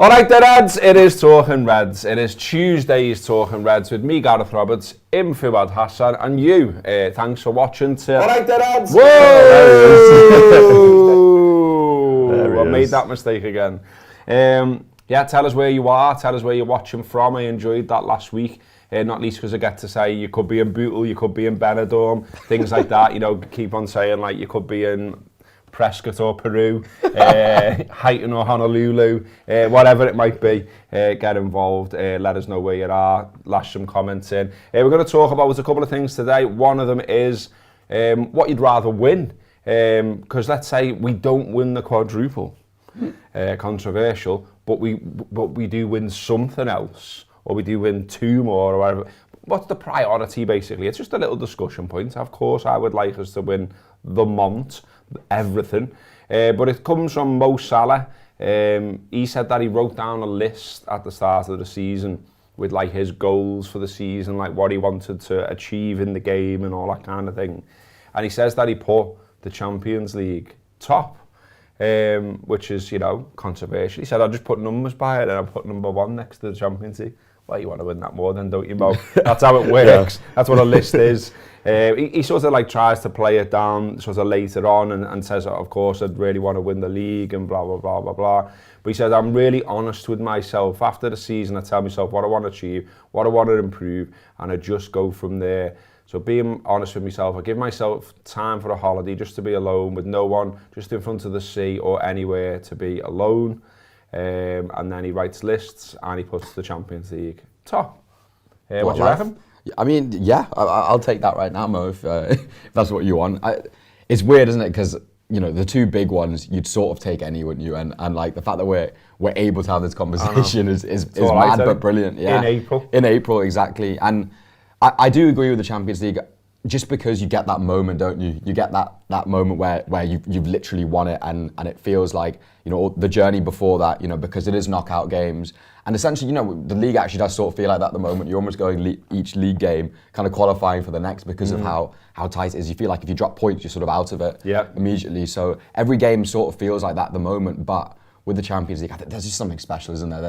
All right then, lads, it is Talking Reds. It is Tuesday's Talking Reds with me, Gareth Roberts, in Fuad Hasan, and you. Thanks for watching. All right then, lads. Whoa! I made that mistake again. Yeah, tell us where you are. Tell us where you're watching from. I enjoyed that last week. Not least because I get to say you could be in Bootle, you could be in Benidorm, things like that. You know, keep on saying like you could be in Prescott or Peru, Highton or Honolulu, whatever it might be. Get involved. Let us know where you are. Lash some comments in. We're going to talk about a couple of things today. One of them is what you'd rather win. Because let's say we don't win the quadruple. Controversial, but we do win something else, or we do win two more, or whatever. What's the priority, basically? It's just a little discussion point. Of course, I would like us to win the Mont, everything. But it comes from Mo Salah. He said that he wrote down a list at the start of the season with like his goals for the season, like what he wanted to achieve in the game and all that kind of thing. And he says that he put the Champions League top. Which is, you know, controversial. He said, I'll just put numbers by it and I'll put number one next to the Champions League. Well, you want to win that more then, don't you, Mo? That's how it works. Yeah. That's what a list is. He sort of like tries to play it down sort of later on and says, of course, I'd really want to win the league and blah, blah, blah, blah, blah. But he says, I'm really honest with myself. After the season, I tell myself what I want to achieve, what I want to improve, and I just go from there. So being honest with myself, I give myself time for a holiday just to be alone with no one, just in front of the sea or anywhere to be alone. And then he writes lists and he puts the Champions League top. What do you reckon? I mean, yeah, I'll take that right now, Mo, if that's what you want. It's weird, isn't it? Because, you know, the two big ones, you'd sort of take any, wouldn't you? And like the fact that we're able to have this conversation is mad but brilliant. Yeah. In April, exactly. And I do agree with the Champions League, just because you get that moment, don't you? You get that moment where you've literally won it, and it feels like, you know, the journey before that, you know, because it is knockout games. And essentially, you know, the league actually does sort of feel like that at the moment. You're almost going each league game kind of qualifying for the next because of how tight it is. You feel like if you drop points, you're sort of out of it immediately. So every game sort of feels like that at the moment, but with the Champions League, I think there's just something special, isn't there?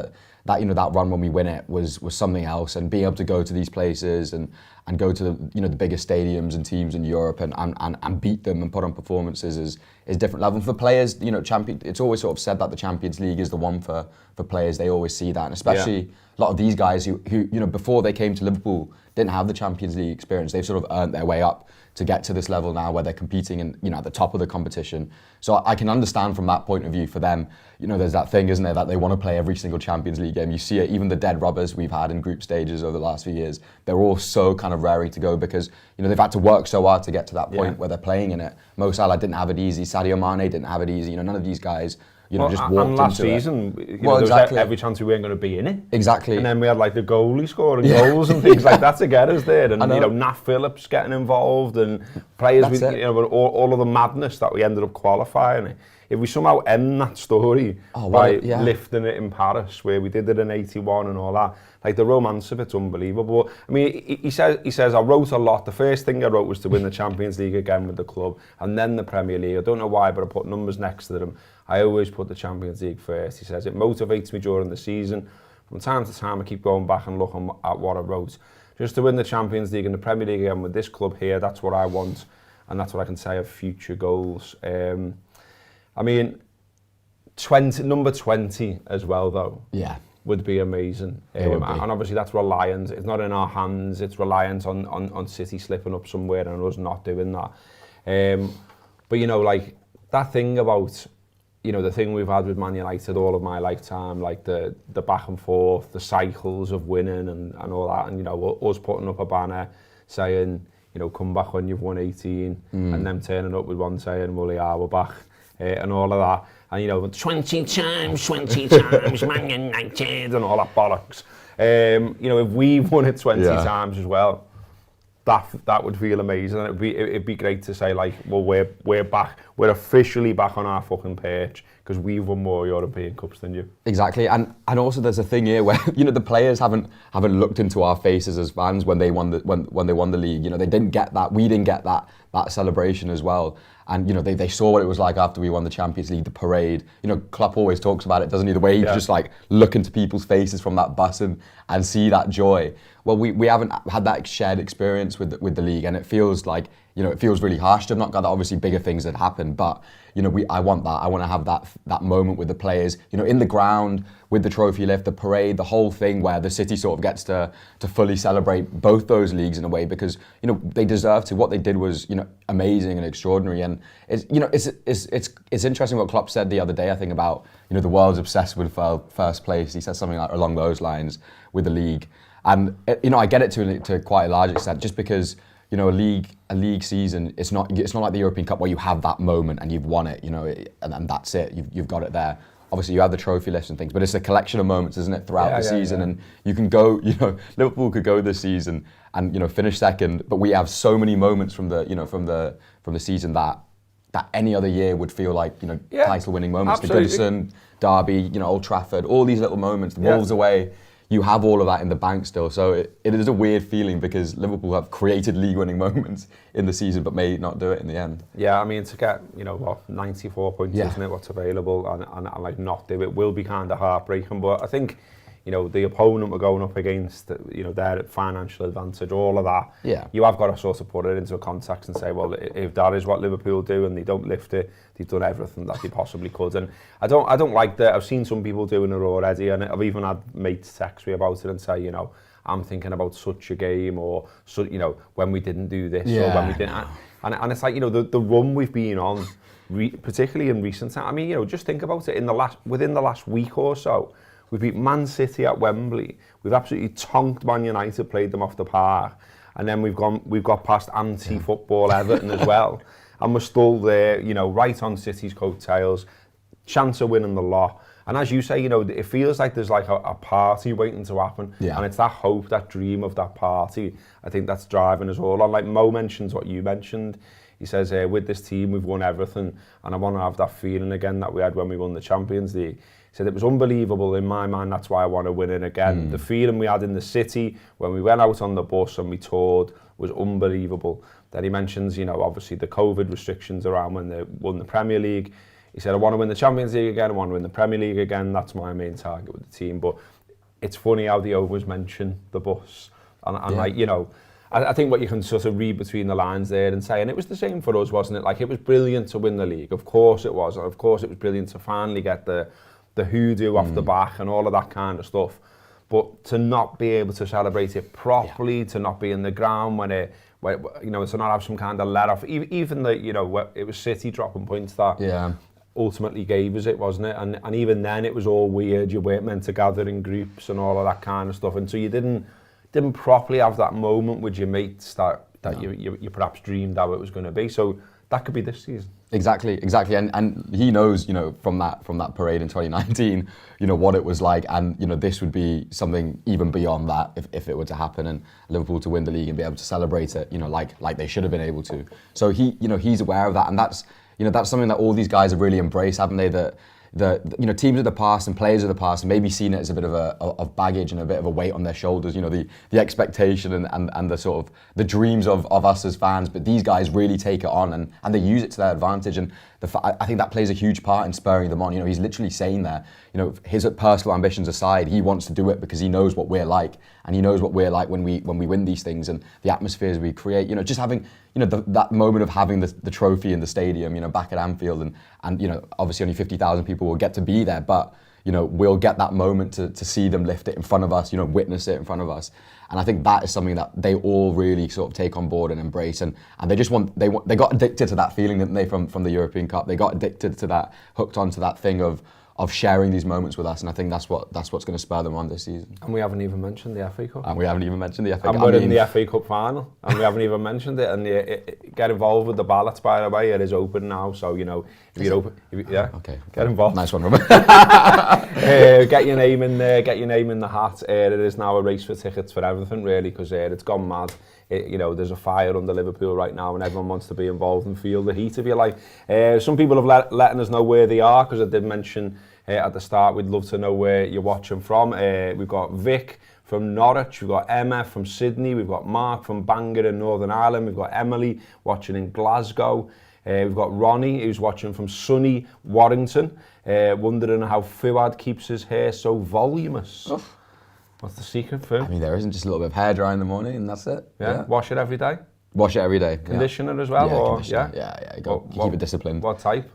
That you know, that run when we win it was something else, and being able to go to these places and go to the biggest stadiums and teams in Europe and beat them and put on performances is different level. And for players, you know, it's always sort of said that the Champions League is the one for players. They always see that, and especially a lot of these guys who you know, before they came to Liverpool didn't have the Champions League experience. They've sort of earned their way up to get to this level now where they're competing and, you know, at the top of the competition. So I can understand from that point of view for them, you know, there's that thing, isn't there, that they want to play every single Champions League game. You see it, even the dead rubbers we've had in group stages over the last few years, they're all so kind of raring to go because, you know, they've had to work so hard to get to that point where they're playing in it. Mo Salah didn't have it easy, Sadio Mane didn't have it easy, you know, none of these guys, you know, just walked into it. And last season, you know, there was every chance we weren't going to be in it. Exactly. And then we had like the goalie scoring goals and things like that to get us there. And, you know, Nat Phillips getting involved and players, with, you know, all of the madness that we ended up qualifying. If we somehow end that story by lifting it in Paris, where we did it in 81 and all that, like the romance of it's unbelievable. But, I mean, he says, I wrote a lot. The first thing I wrote was to win the Champions League again with the club, and then the Premier League. I don't know why, but I put numbers next to them. I always put the Champions League first. He says, it motivates me during the season. From time to time, I keep going back and looking at what I wrote. Just to win the Champions League and the Premier League again with this club here, that's what I want. And that's what I can say of future goals. I mean, number 20 as well, though. Yeah. Would be amazing. And obviously that's reliant. It's not in our hands. It's reliant on City slipping up somewhere and us not doing that. But, you know, like that thing about, you know, the thing we've had with Man United all of my lifetime, like the back and forth, the cycles of winning and all that, and, you know, us putting up a banner saying, you know, come back when you've won 18, and them turning up with one saying, well, yeah, we're back, and all of that. And, you know, 20 times, Man United, and all that bollocks. You know, if we've won it 20 times as well, that would feel amazing. And it'd be great to say, like, well, we're back. we're officially back on our fucking perch because we've won more European Cups than you. Exactly, and also there's a thing here where the players haven't looked into our faces as fans when they won the league. They didn't get that. We didn't get that celebration as well. And they saw what it was like after we won the Champions League, the parade. Klopp always talks about it, doesn't he? The way he just like look into people's faces from that bus and see that joy. Well, we haven't had that shared experience with the league, and it feels like it feels really harsh to have not got that. Obviously, bigger things had happened, but I want that. I want to have that moment with the players, in the ground, with the trophy lift, the parade, the whole thing where the city sort of gets to fully celebrate both those leagues in a way, because they deserve to. What they did was amazing and extraordinary, and it's interesting what Klopp said the other day. I think about the world's obsessed with first place. He said something along those lines with the league, and I get it to quite a large extent, just because. A league season, it's not like the European Cup where you have that moment and you've won it, and that's it. You've got it there. Obviously, you have the trophy lifts and things, but it's a collection of moments, isn't it, throughout the season? And you can go, Liverpool could go this season and finish second, but we have so many moments from the season that any other year would feel like title-winning moments. Absolutely. The Goodison, Derby, Old Trafford, all these little moments. The Wolves away. You have all of that in the bank still, so it is a weird feeling because Liverpool have created league-winning moments in the season, but may not do it in the end. Yeah, I mean, to get 94 points, isn't it? What's available, and like not do it will be kind of heartbreaking. But I think the opponent we're going up against, their financial advantage, all of that. Yeah. You have got to sort of put it into a context and say, well, if that is what Liverpool do and they don't lift it, they've done everything that they possibly could. And I don't like that. I've seen some people doing it already, and I've even had mates text me about it and say, I'm thinking about such a game, or when we didn't do this, or when we didn't. And it's like the run we've been on, particularly in recent time. I mean, just think about it. Within the last week or so. We beat Man City at Wembley. We've absolutely tonked Man United, played them off the park, and then we've got past anti-football Everton as well, and we're still there, right on City's coattails, chance of winning the lot. And as you say, it feels like there's like a party waiting to happen, and it's that hope, that dream of that party. I think that's driving us all on. Like Mo mentions what you mentioned. He says, with this team, we've won everything, and I want to have that feeling again that we had when we won the Champions League. He said it was unbelievable in my mind. That's why I want to win it again. The feeling we had in the city when we went out on the bus and we toured was unbelievable. Then he mentions, obviously the COVID restrictions around when they won the Premier League. He said, I want to win the Champions League again. I want to win the Premier League again. That's my main target with the team. But it's funny how they always mention the bus. And I think what you can sort of read between the lines there and say, and it was the same for us, wasn't it? Like, it was brilliant to win the league. Of course it was. And of course it was brilliant to finally get the hoodoo off the back and all of that kind of stuff, but to not be able to celebrate it properly, to not be in the ground when to not have some kind of let off, even it was City dropping points that ultimately gave us it, wasn't it? And even then it was all weird. You weren't meant to gather in groups and all of that kind of stuff, and so you didn't properly have that moment with your mates that you perhaps dreamed how it was going to be. So that could be this season. Exactly, and he knows, from that parade in 2019, what it was like, and this would be something even beyond that if it were to happen, and Liverpool to win the league and be able to celebrate it, like they should have been able to. So he's aware of that, and that's something that all these guys have really embraced, haven't they? The teams of the past and players of the past maybe seen it as a bit of baggage and a bit of a weight on their shoulders, the expectation and the sort of the dreams of us as fans, but these guys really take it on and they use it to their advantage, and I think that plays a huge part in spurring them on. He's literally saying there, his personal ambitions aside, he wants to do it because he knows what we're like, and he knows what we're like when we win these things, and the atmospheres we create, just having that moment of having the trophy in the stadium, back at Anfield, and obviously only 50,000 people will get to be there, but we'll get that moment to see them lift it in front of us, witness it in front of us. And I think that is something that they all really sort of take on board and embrace, and they just they got addicted to that feeling, didn't they, from the European Cup? They got addicted to that, hooked onto that thing of sharing these moments with us, and I think that's what's going to spur them on this season. And we haven't even mentioned the FA Cup. And we're in the FA Cup final, and we haven't even mentioned it. And get involved with the ballots, by the way. It is open now, so if you're open, okay, get involved. Nice one, Robert. Get your name in there. Get your name in the hat. It is now a race for tickets for everything, really, because it's gone mad. there's a fire under Liverpool right now and everyone wants to be involved and feel the heat, if you like. Some people have letting us know where they are, because I did mention at the start we'd love to know where you're watching from. We've got Vic from Norwich, we've got Emma from Sydney, we've got Mark from Bangor in Northern Ireland, we've got Emily watching in Glasgow, we've got Ronnie who's watching from sunny Warrington, wondering how Fuad keeps his hair so voluminous. Oh. What's the secret, Fu? I mean, there isn't, just a little bit of hair dry in the morning and that's it. Yeah. Wash it every day? Wash it every day. Conditioner as well? Yeah, or conditioner. Yeah. You keep it disciplined. What type?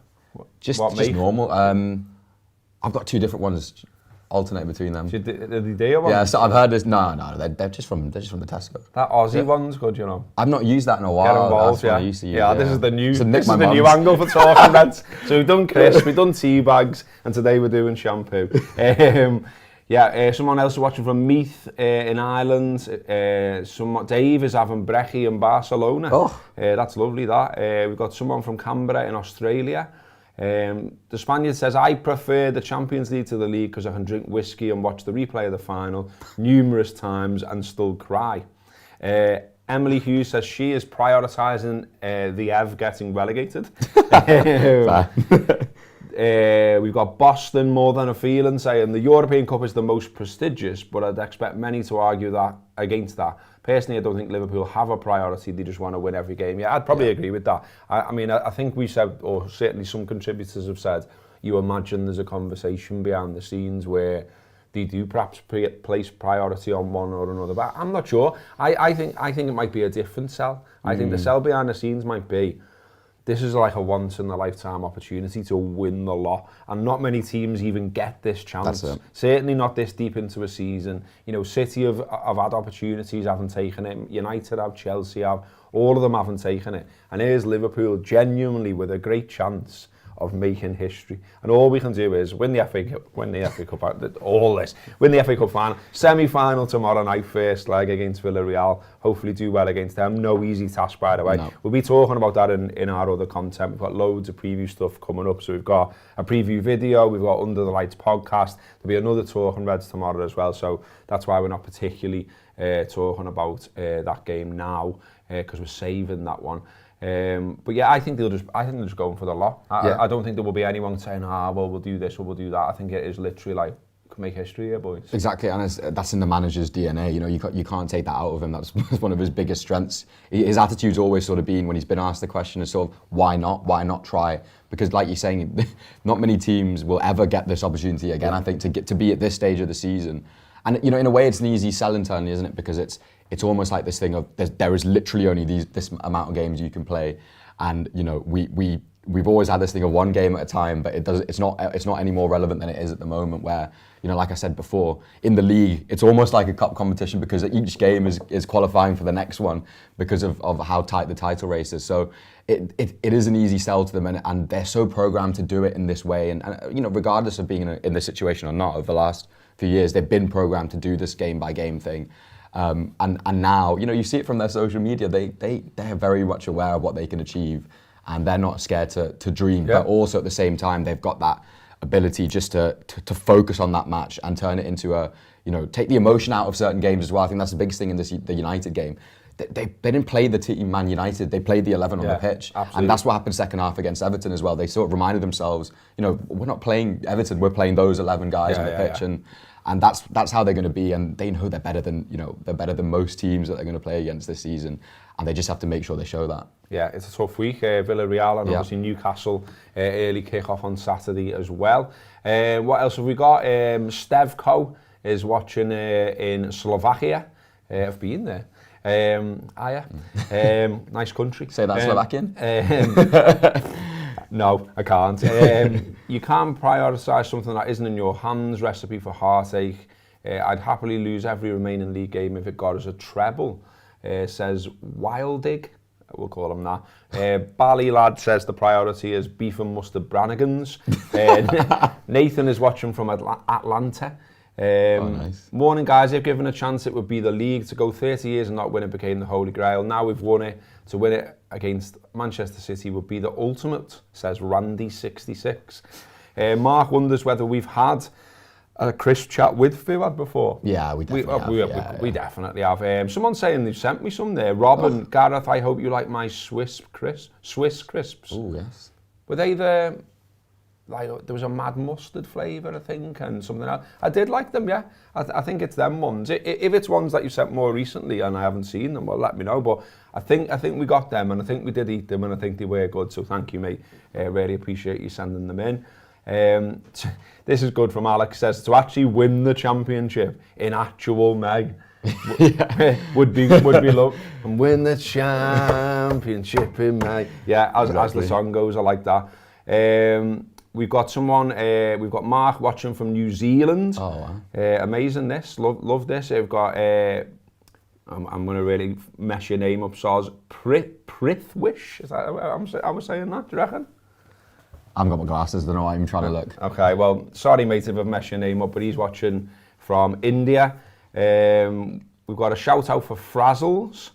Just make? Normal. I've got 2 different ones. Alternate between them. Did they do one? Yeah, so I've heard this. No, they're just from the Tesco. That Aussie one's good, you know. I've not used that in a while. Get involved, That's what I used to use, this is the new. So this is the new angle for talking reds. So we've done crisp, we've done tea bags, and today we're doing shampoo. Someone else is watching from Meath in Ireland. Dave is having brekkie in Barcelona. Oh, that's lovely. That we've got someone from Canberra in Australia. The Spaniard says, I prefer the Champions League to the league because I can drink whiskey and watch the replay of the final numerous times and still cry. Emily Hughes says she is prioritising the Ev getting relegated. We've got Boston More Than a Feeling saying the European Cup is the most prestigious, but I'd expect many to argue that against that. Personally, I don't think Liverpool have a priority. They just want to win every game. Yeah, I'd probably agree with that. I think we said, or certainly some contributors have said, you imagine there's a conversation behind the scenes where they do perhaps place priority on one or another. But I'm not sure. I think it might be a different sell. I think the sell behind the scenes might be, this is like a once-in-a-lifetime opportunity to win the lot. And not many teams even get this chance. Certainly not this deep into a season. City have had opportunities, haven't taken it. United have, Chelsea have. All of them haven't taken it. And here's Liverpool genuinely with a great chance of making history. And all we can do is win the FA Cup, win the FA Cup final, semi-final tomorrow night, first leg against Villarreal. Hopefully do well against them. No easy task, by the way. No. We'll be talking about that in our other content. We've got loads of preview stuff coming up. So we've got a preview video, we've got Under the Lights podcast. There'll be another Talking Reds tomorrow as well. So that's why we're not particularly talking about that game now, because we're saving that one. But yeah, I think they're just going for the lot. I don't think there will be anyone saying, we'll do this or we'll do that. I think it is literally like, make history here, boys. Exactly, and that's in the manager's DNA. You can't take that out of him. That's one of his biggest strengths. His attitude's always sort of been, when he's been asked the question, is sort of, why not try? Because like you're saying, not many teams will ever get this opportunity again. I think to be at this stage of the season, and in a way, it's an easy sell internally, isn't it? Because it's almost like this thing of there is literally only this amount of games you can play, and we've always had this thing of one game at a time, but it's not any more relevant than it is at the moment, where like I said before, in the league it's almost like a cup competition, because each game is qualifying for the next one because of how tight the title race is. So it is an easy sell to them, and they're so programmed to do it in this way, and regardless of being in this situation or not, over the last few years they've been programmed to do this game by game thing. And now, you see it from their social media, they're very much aware of what they can achieve, and they're not scared to dream. But also at the same time, they've got that ability just to focus on that match and turn it into take the emotion out of certain games as well. I think that's the biggest thing in the United game. They didn't play the team Man United, they played the 11 on the pitch. Absolutely. And that's what happened second half against Everton as well. They sort of reminded themselves, we're not playing Everton, we're playing those 11 guys on the pitch. And that's how they're going to be, and they know they're better than most teams that they're going to play against this season, and they just have to make sure they show that. Yeah, it's a tough week. Villarreal and obviously Newcastle early kick-off on Saturday as well. What else have we got? Stevko is watching in Slovakia. I've been there. Nice country. Say that Slovakian? No, I can't. You can't prioritise something that isn't in your hands. Recipe for heartache. I'd happily lose every remaining league game if it got us a treble, says Wildig. We'll call him that. Bally Lad says the priority is beef and mustard Brannigans. Nathan is watching from Atlanta. Nice. Morning guys, if given a chance it would be the league. To go 30 years and not win it became the holy grail. Now we've won it. To win it against Manchester City would be the ultimate, says Randy66. Mark wonders whether we've had a crisp chat with Fuad before? Yeah, we definitely have. We definitely have. Someone's saying they've sent me some there. Rob and Gareth, I hope you like my Swiss crisps. Oh, yes. Were they like, there was a mad mustard flavour, I think, and something else. I did like them, yeah. I think it's them ones. If it's ones that you sent more recently and I haven't seen them, well, let me know. But I think we got them, and I think we did eat them, and I think they were good. So thank you, mate. Really appreciate you sending them in. This is good from Alex. Says to actually win the championship in actual Meg would be love, and win the championship in May. Yeah, as the song goes, I like that. We've got someone, we've got Mark watching from New Zealand. Oh, wow. Amazing this, love this. We've got, I'm going to really mess your name up, Soz. Prithwish, is that how I'm saying that, do you reckon? I haven't got my glasses, I don't know why I'm trying to look. Okay, well, sorry mate if I've messed your name up, but he's watching from India. We've got a shout out for Frazzles,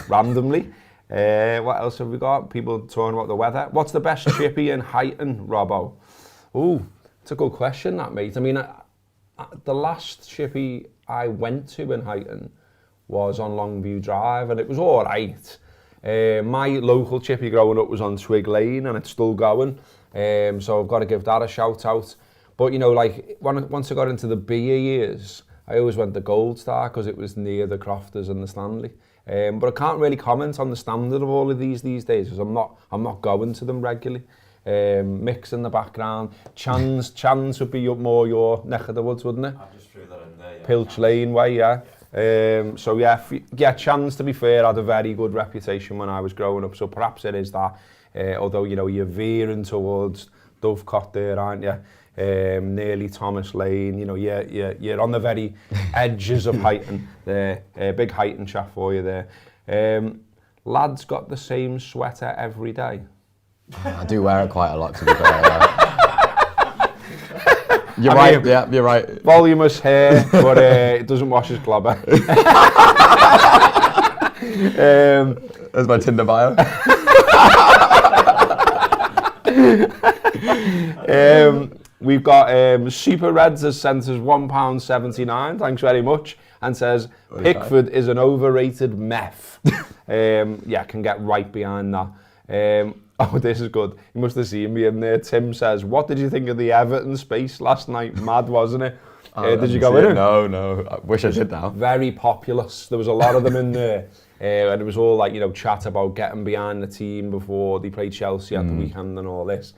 randomly. What else have we got? People talking about the weather. What's the best chippy in Huyton, Robbo? Ooh, it's a good question, that, mate. I mean, the last chippy I went to in Huyton was on Longview Drive, and it was all right. My local chippy growing up was on Twig Lane, and it's still going. So I've got to give that a shout out. But, you know, like, once I got into the beer years, I always went to Gold Star because it was near the Crofters and the Stanley. But I can't really comment on the standard of all of these days because I'm not going to them regularly. Mix in the background. Chan's would be up more your neck of the woods, wouldn't it? I just threw that in there. Yeah. Pilch Lane way, yeah. So yeah, Chan's, to be fair, had a very good reputation when I was growing up. So perhaps it is that. Although, you know, you're veering towards Dovecot there, aren't you? Nearly Thomas Lane, you know, you're on the very edges of Huyton there. Big Huyton chat for you there. Lads got the same sweater every day. I do wear it quite a lot, to be fair. You're right, yeah, you're right. Voluminous hair, but it doesn't wash his clobber. There's my Tinder bio. We've got Super Reds has sent us £1.79, thanks very much, and says, Pickford is an overrated meth. Yeah, can get right behind that. Oh, this is good. You must have seen me in there. Tim says, what did you think of the Everton space last night? Mad, wasn't it? Did you go in it? No. I wish I did now. Very populous. There was a lot of them in there. And it was all like, you know, chat about getting behind the team before they played Chelsea at the weekend and all this.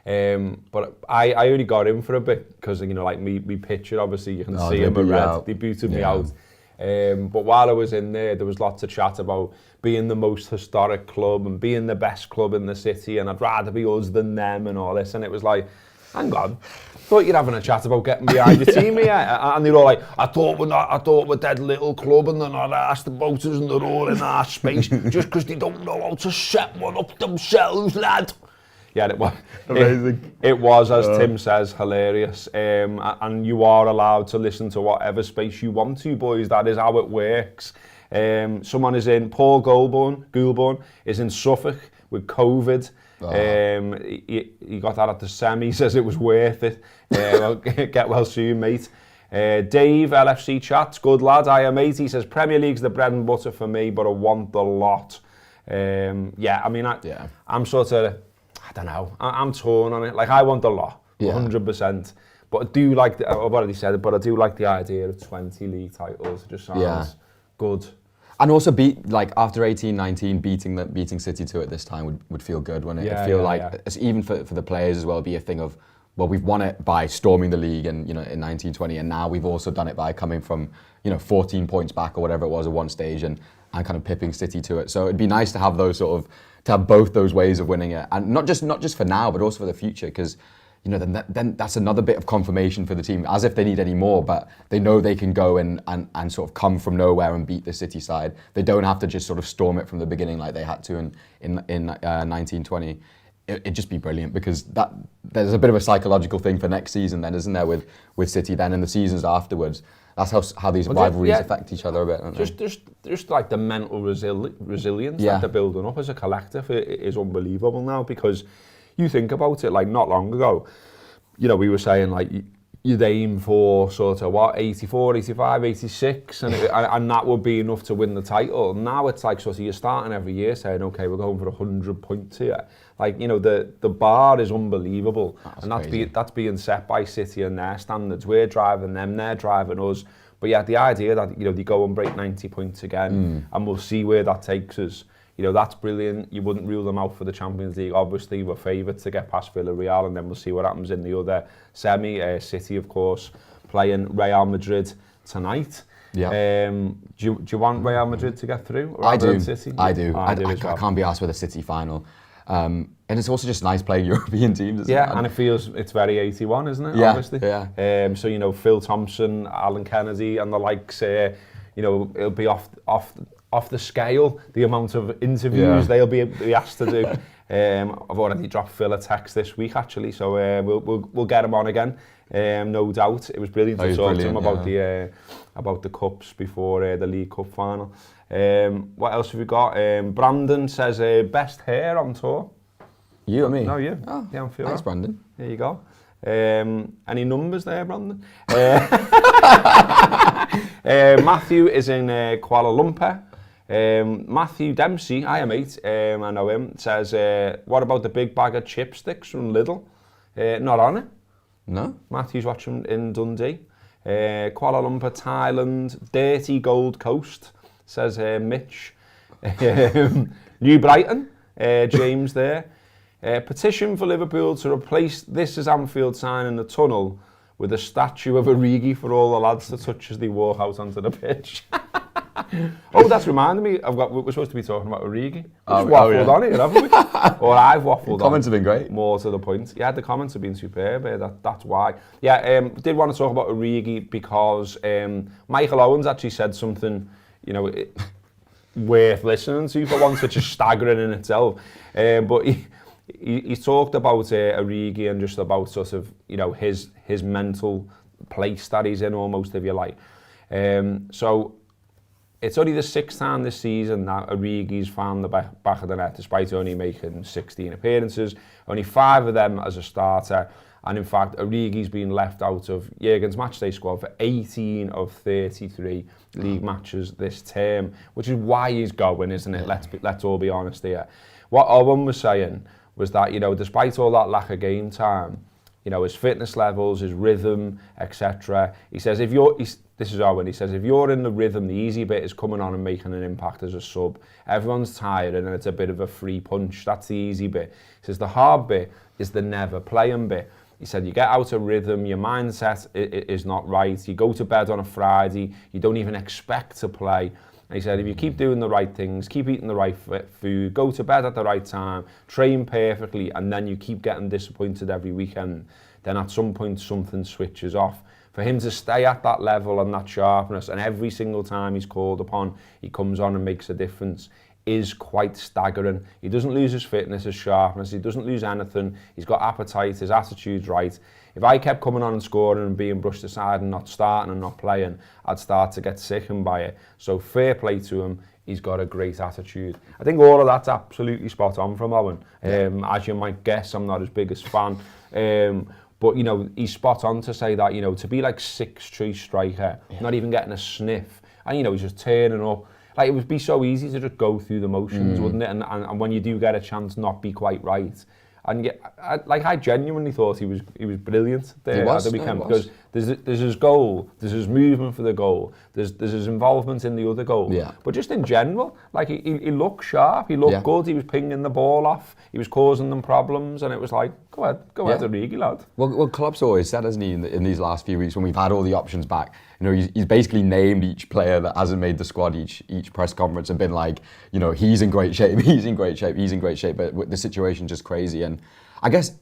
But I only got in for a bit because, you know, like me picture, obviously you can see him in red. They booted me out. But while I was in there was lots of chat about being the most historic club and being the best club in the city, and I'd rather be us than them and all this. And it was like, hang on, thought you're having a chat about getting behind your team here. And they're all like, I thought we're dead little club and they're not asked about us and they're all in our space just because they don't know how to set one up themselves, lad. Yeah, it was amazing. It was, as Tim says, hilarious. And you are allowed to listen to whatever space you want to, boys. That is how it works. Someone is in, Paul Goulburn is in Suffolk with COVID. He got that at the semi. He says it was worth it. Well, get well soon, mate. Dave, LFC chats, good lad. I am, mate. He says Premier League's the bread and butter for me, but I want the lot. Yeah, I mean, I'm sort of, I don't know. I'm torn on it. Like, I want a lot, 100%. But I do like, I've already said it, but I do like the idea of 20 league titles. It just sounds good. And also, after 18-19, beating City to it this time would feel good, wouldn't it? It'd feel it's even for the players as well, be a thing of, well, we've won it by storming the league and, you know, in 1920, and now we've also done it by coming from, you know, 14 points back or whatever it was at one stage and kind of pipping City to it. So it'd be nice to have those to have both those ways of winning it, and not just for now, but also for the future, because, you know, then that's another bit of confirmation for the team, as if they need any more, but they know they can go and sort of come from nowhere and beat the City side. They don't have to just sort of storm it from the beginning like they had to in 1920. It'd just be brilliant, because there's a bit of a psychological thing for next season then, isn't there, with City then, and the seasons afterwards. That's how these rivalries affect each other a bit, don't they? Just like the mental resilience that they're building up as a collective is unbelievable now, because you think about it, like not long ago, you know, we were saying like you'd aim for sort of 84, 85, 86, and that would be enough to win the title. Now it's like sort of you're starting every year saying, okay, we're going for 100 points here. Like, you know, the bar is unbelievable, and that's being set by City and their standards. We're driving them, they're driving us. But yeah, the idea that, you know, they go and break 90 points again, and we'll see where that takes us. You know, that's brilliant. You wouldn't rule them out for the Champions League. Obviously, we're favourites to get past Villarreal, and then we'll see what happens in the other semi. City, of course, playing Real Madrid tonight. Yeah. Do you want Real Madrid to get through? I do. City? I do. I can't be asked with a City final. And it's also just nice playing European teams, isn't it? Yeah, and it's very 81, isn't it? Yeah, obviously. yeah. So, you know, Phil Thompson, Alan Kennedy, and the likes, you know, it'll be off the scale, the amount of interviews they'll be asked to do. I've already dropped Phil a text this week, actually, so we'll get him on again, no doubt. It was brilliant to talk to him about the cups before the League Cup final. What else have we got? Brandon says best hair on tour. You or me? No, you. Oh, yeah, I'm feeling thanks, Brandon. There you go. Any numbers there, Brandon? Matthew is in Kuala Lumpur. Matthew Dempsey, hi mate, I know him, says, what about the big bag of chipsticks from Lidl? Not on it. No? Matthew's watching in Dundee. Kuala Lumpur, Thailand, dirty Gold Coast, says Mitch. New Brighton, James there. Petition for Liverpool to replace this as Anfield sign in the tunnel with a statue of Origi for all the lads to touch as they walk out onto the pitch. Oh, that's reminded me. We're supposed to be talking about Origi. We've waffled on here, haven't we? Or I've waffled on. The comments have been great. More to the point. Yeah, the comments have been superb. That's why. Yeah, did want to talk about Origi because Michael Owens actually said something, you know, worth listening to for once, which is staggering in itself. But he talked about Origi and just about sort of, you know, his mental place that he's in, almost, if you like. So it's only the sixth time this season that Origi's found the back of the net, despite only making 16 appearances, only 5 of them as a starter. And in fact, Origi's been left out of Jurgen's matchday squad for 18 of 33 league matches this term, which is why he's going, isn't it? Let's all be honest here. What Owen was saying was that, you know, despite all that lack of game time, you know, his fitness levels, his rhythm, etc. He says, this is Owen, he says, if you're in the rhythm, the easy bit is coming on and making an impact as a sub. Everyone's tired and it's a bit of a free punch. That's the easy bit. He says, the hard bit is the never playing bit. He said, you get out of rhythm, your mindset is not right. You go to bed on a Friday, you don't even expect to play. And he said, if you keep doing the right things, keep eating the right food, go to bed at the right time, train perfectly, and then you keep getting disappointed every weekend, then at some point something switches off. For him to stay at that level and that sharpness, and every single time he's called upon, he comes on and makes a difference, is quite staggering. He doesn't lose his fitness, his sharpness, he doesn't lose anything, he's got appetite, his attitude's right. If I kept coming on and scoring and being brushed aside and not starting and not playing, I'd start to get sickened by it. So fair play to him, he's got a great attitude. I think all of that's absolutely spot on from Owen. As you might guess, I'm not his biggest fan. But, you know, he's spot on to say that, you know, to be like 6'3" striker, not even getting a sniff, and, you know, he's just turning up. Like, it would be so easy to just go through the motions, wouldn't it? And when you do get a chance, not be quite right. And I genuinely thought he was brilliant there at the weekend, because there's his goal, there's his movement for the goal, there's his involvement in the other goal. Yeah. But just in general, like he looked sharp, he looked good, he was pinging the ball off, he was causing them problems, and it was like, go ahead, Origi, lad. Well, Klopp's always said, hasn't he, in these last few weeks when we've had all the options back, you know, he's basically named each player that hasn't made the squad each press conference and been like, you know, he's in great shape, he's in great shape, but the situation's just crazy. And I guess,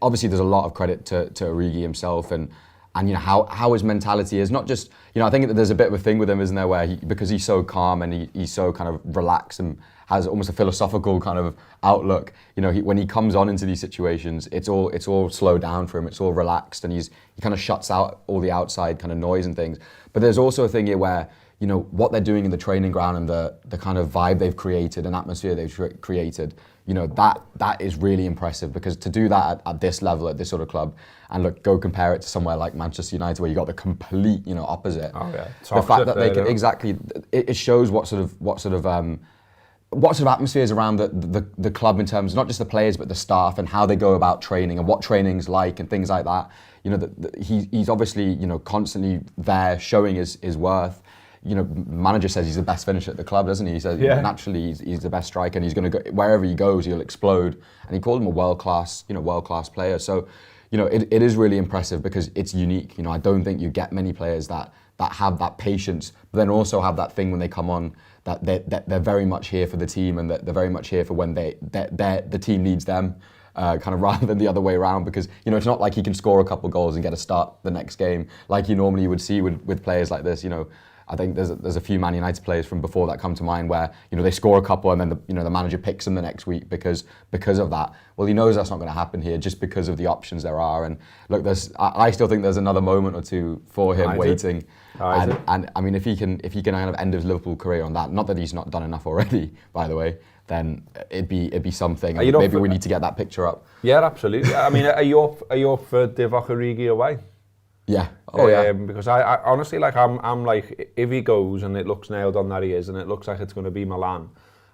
obviously, there's a lot of credit to Origi himself and you know, how his mentality is. Not just, you know, I think that there's a bit of a thing with him, isn't there, where because he's so calm and he's so kind of relaxed and has almost a philosophical kind of outlook, you know, when he comes on into these situations, it's all slowed down for him, it's all relaxed, and he kind of shuts out all the outside kind of noise and things. But there's also a thing here where, you know, what they're doing in the training ground and the kind of vibe they've created, an atmosphere they've created, you know, that is really impressive, because to do that at this level, at this sort of club, and look, go compare it to somewhere like Manchester United where you got the complete, you know, opposite. Oh yeah, the fact that they can exactly, it shows what sort of atmosphere is around the club in terms of not just the players but the staff and how they go about training and what training's like and things like that. You know, he's obviously, you know, constantly there showing his worth. You know, manager says he's the best finisher at the club, doesn't he? He says naturally he's the best striker, and he's going to go wherever he goes, he'll explode. And he called him a world class player. So, you know, it is really impressive because it's unique. You know, I don't think you get many players that have that patience, but then also have that thing when they come on that they're very much here for the team, and that they're very much here for when the team needs them. Kind of rather than the other way around, because, you know, it's not like he can score a couple goals and get a start the next game like you normally would see with players like this. You know, I think there's a few Man United players from before that come to mind where, you know, they score a couple and then the manager picks them the next week because of that. Well, he knows that's not going to happen here just because of the options there are. And look, I still think there's another moment or two for him waiting. And I mean, if he can kind of end his Liverpool career on that, not that he's not done enough already, by the way, then it'd be something. Maybe we need to get that picture up. Yeah, absolutely. I mean, are you up for Divock Origi away? Yeah. Oh yeah. Because I honestly, like, I'm like, if he goes and it looks nailed on that he is, and it looks like it's going to be Milan.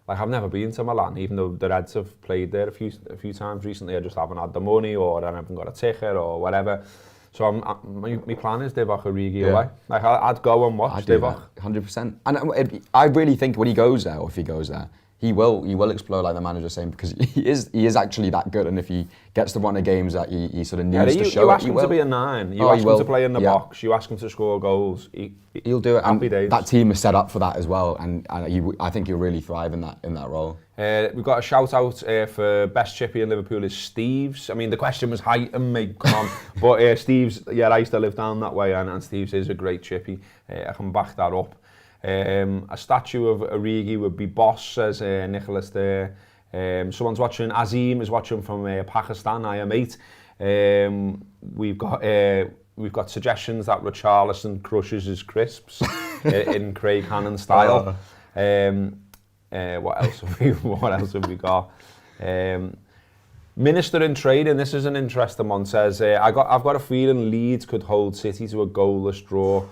Like, I've never been to Milan, even though the Reds have played there a few times recently. I just haven't had the money, or I haven't got a ticket, or whatever. So my plan is Divock Origi away. Like, I'd go and watch Divock. 100%. And I really think when he goes there, or if he goes there, he will explode, like the manager's saying, because he is actually that good, and if he gets the run of games that he sort of needs to show, you ask him to be a 9, you ask him to play in the box, you ask him to score goals, he'll do it. Happy days. That team is set up for that as well, and I think he'll really thrive in that role. We've got a shout out for best chippy in Liverpool is Steve's. I mean, the question was height and mate, come on. But Steve's, yeah, I used to live down that way, and Steve's is a great chippy. I can back that up. A statue of Origi would be boss, says Nicholas there. Someone's watching, Azim is watching from Pakistan, I am 8. We've got suggestions that Richarlison crushes his crisps in Craig Hannon style. What else have we got? Minister in Trading, this is an interesting one, says I've got a feeling Leeds could hold City to a goalless draw.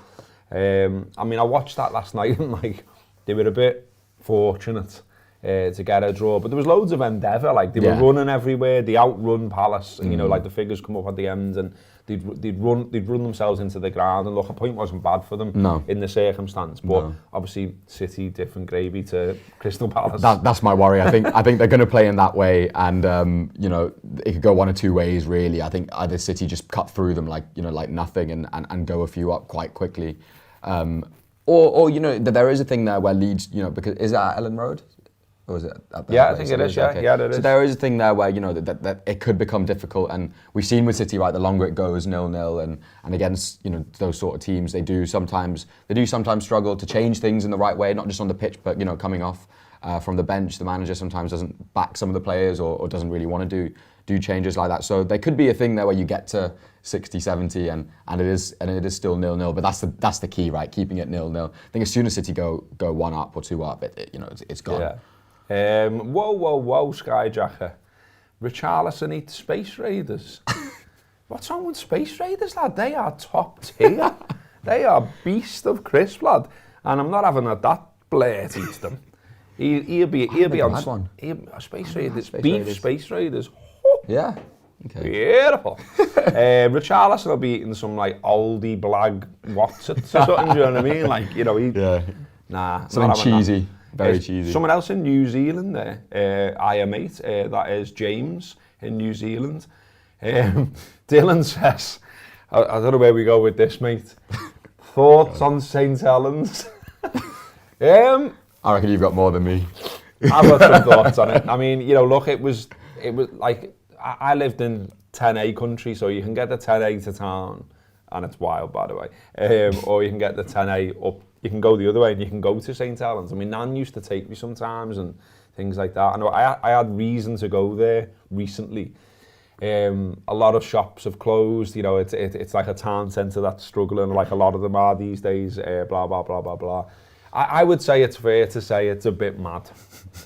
I mean, I watched that last night, and like, they were a bit fortunate to get a draw, but there was loads of endeavour. Like, they were running everywhere. They outrun Palace, and, you know, like, the figures come up at the end, and they'd run themselves into the ground. And look, a point wasn't bad for them in the circumstance, but obviously City, different gravy to Crystal Palace. That's my worry. I think they're going to play in that way, and you know, it could go one or two ways really. I think either City just cut through them like nothing, and go a few up quite quickly. Or you know, there is a thing there where Leeds, you know, because is that Ellen Road? Or is it at I think it is, yeah. Okay. Yeah, it is. So there is a thing there where, you know, that it could become difficult, and we've seen with City, right, the longer it goes 0-0, and against, you know, those sort of teams, they do sometimes struggle to change things in the right way, not just on the pitch, but, you know, coming off from the bench, the manager sometimes doesn't back some of the players, or doesn't really want to do changes like that. So there could be a thing there where you get to 60, 70, and it is still 0-0. But that's the key, right? Keeping it 0-0. I think as soon as City go 1 up or 2 up, it's gone. Yeah. Whoa, Skyjacker. Richarlison eats Space Raiders. What's wrong with Space Raiders, lad? They are top tier. They are beast of crisp, lad. And I'm not having that Blair eats them. He'll be on Space Raiders. Space Raiders. Yeah. Okay. Beautiful. Richarlison will be eating some like oldie blag Watsits or something. Do you know what I mean? Like, you know, something cheesy. Very cheesy. Someone else in New Zealand there, I am 8, that is James in New Zealand. Dylan says, I don't know where we go with this, mate. Thoughts on St. Helens? I reckon you've got more than me. I've got some thoughts on it. I mean, you know, look, it was like, I lived in 10A country, so you can get the 10A to town, and it's wild, by the way, or you can get the 10A up. You can go the other way, and you can go to St. Helens. I mean, Nan used to take me sometimes and things like that. I know I had reason to go there recently. A lot of shops have closed. You know, it's like a town centre that's struggling, like a lot of them are these days. Blah blah blah blah blah. I would say it's fair to say it's a bit mad.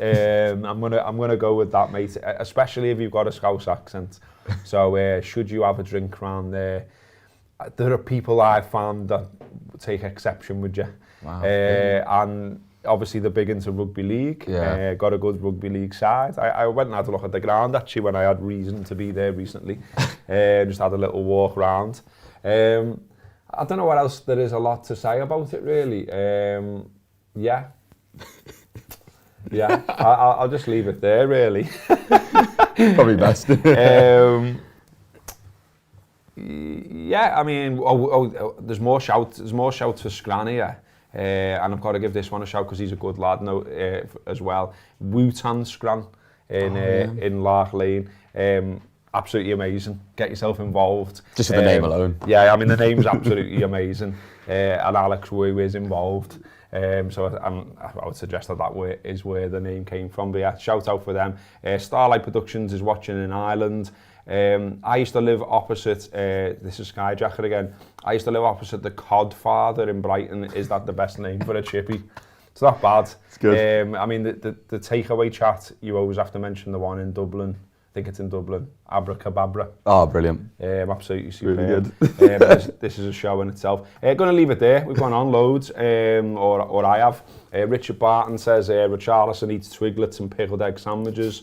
I'm gonna go with that, mate. Especially if you've got a Scouse accent. So should you have a drink around there are people I found that take exception with you. Wow. And obviously they're big into rugby league. Got a good rugby league side. I went and had a look at the ground actually when I had reason to be there recently. Just had a little walk around. I don't know what else there is a lot to say about it really. Yeah. Yeah, I'll just leave it there really. Probably best. Yeah, I mean, there's more shouts for Scran here. And I've got to give this one a shout because he's a good lad as well. Wutan Scran in Lark Lane. Absolutely amazing. Get yourself involved. Just with the name alone. Yeah, I mean the name's absolutely amazing. And Alex Wu is involved. So I would suggest that is where the name came from. But yeah, shout out for them. Starlight Productions is watching in Ireland. I used to live opposite, this is Skyjacker again, I used to live opposite the Codfather in Brighton. Is that the best name for a chippy? It's not bad. It's good. I mean, the takeaway chat, you always have to mention the one in Dublin. I think it's in Dublin. Abracababra. Oh, brilliant. Absolutely superb. Really good. This is a show in itself. Going to leave it there. We've gone on loads, or I have. Richard Barton says Richarlison eats twiglets and pickled egg sandwiches.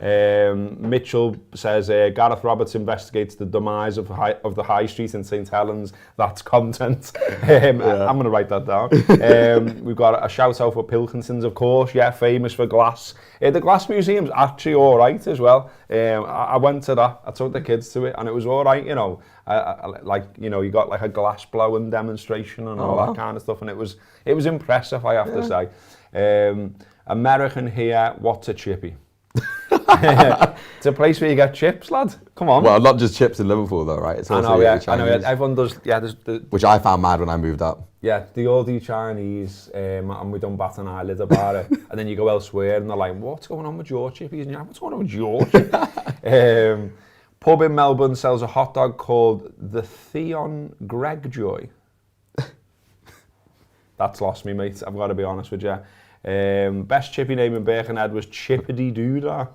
Mitchell says Gareth Roberts investigates the demise of the High Street in St Helens. That's content. I'm going to write that down. We've got a shout out for Pilkinsons, of course. Yeah, famous for glass. The Glass Museum's actually all right as well. I went to that. I took the kids to it, and it was all right. You know, you got like a glass blowing demonstration and all that kind of stuff, and it was impressive, I have to say. American here, what's a chippy? It's a place where you get chips, lad. Come on. Well, not just chips in Liverpool, though, right? It's also I know, yeah. Chinese. Everyone does. Yeah, which I found mad when I moved up. Yeah, they all do Chinese, and we don't bat an eyelid about it. And then you go elsewhere, and they're like, "What's going on with your chippies?" And you're like, "What's going on with your chippies?" Pub in Melbourne sells a hot dog called the Theon Gregjoy. That's lost me, mate. I've got to be honest with you. Best chippy name in Birkenhead was Chippity Doodah.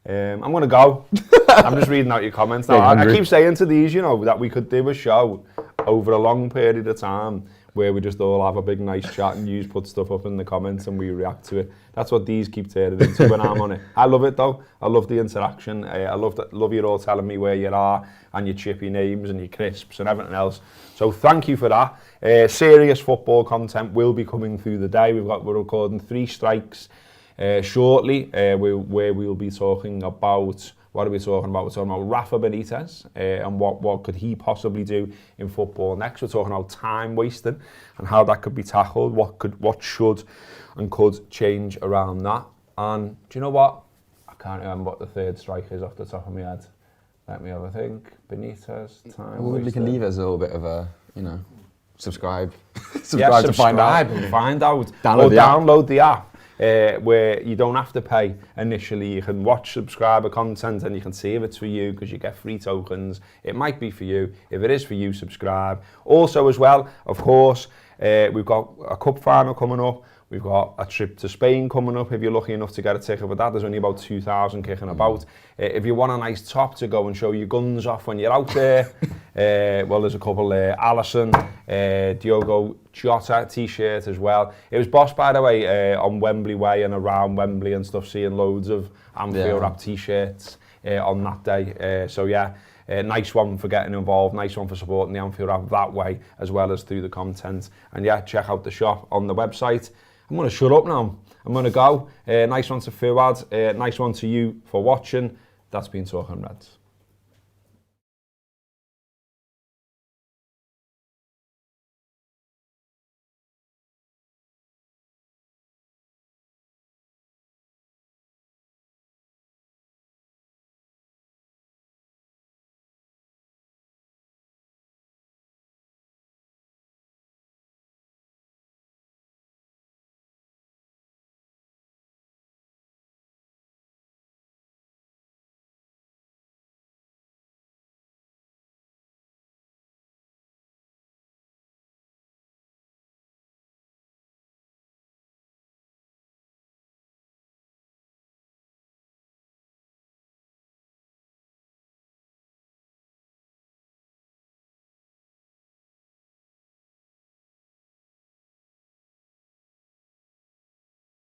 I'm going to go. I'm just reading out your comments now. I keep saying to these, that we could do a show over a long period of time where we just all have a big nice chat and you put stuff up in the comments and we react to it. That's what these keep turning into when I'm on it. I love it though. I love the interaction. I love you all telling me where you are and your chippy names and your crisps and everything else. So thank you for that. Serious football content will be coming through the day. We're recording 3 strikes shortly where we'll be talking about, what are we talking about? We're talking about Rafa Benitez and what could he possibly do in football next. We're talking about time wasting and how that could be tackled, what should and could change around that. And do you know what? I can't remember what the 3rd strike is off the top of my head. Let me have a think. Benitez, time wasting. We can leave as a little bit of a, subscribe. subscribe to find out. And find out. Download the app. Where you don't have to pay initially. You can watch subscriber content and you can see if it's for you because you get free tokens. It might be for you. If it is for you, subscribe. Also as well, of course, we've got a cup final coming up. We've got a trip to Spain coming up. If you're lucky enough to get a ticket for that, there's only about 2,000 kicking about. If you want a nice top to go and show your guns off when you're out there, well, there's a couple there. Allison, Diogo Jota t-shirt as well. It was boss, by the way, on Wembley Way and around Wembley and stuff, seeing loads of Anfield Wrap t-shirts on that day. So yeah, nice one for getting involved, nice one for supporting the Anfield Wrap that way, as well as through the content. And yeah, check out the shop on the website. I'm going to shut up now. I'm going to go. Nice one to Fuad. Nice one to you for watching. That's been Talking Reds.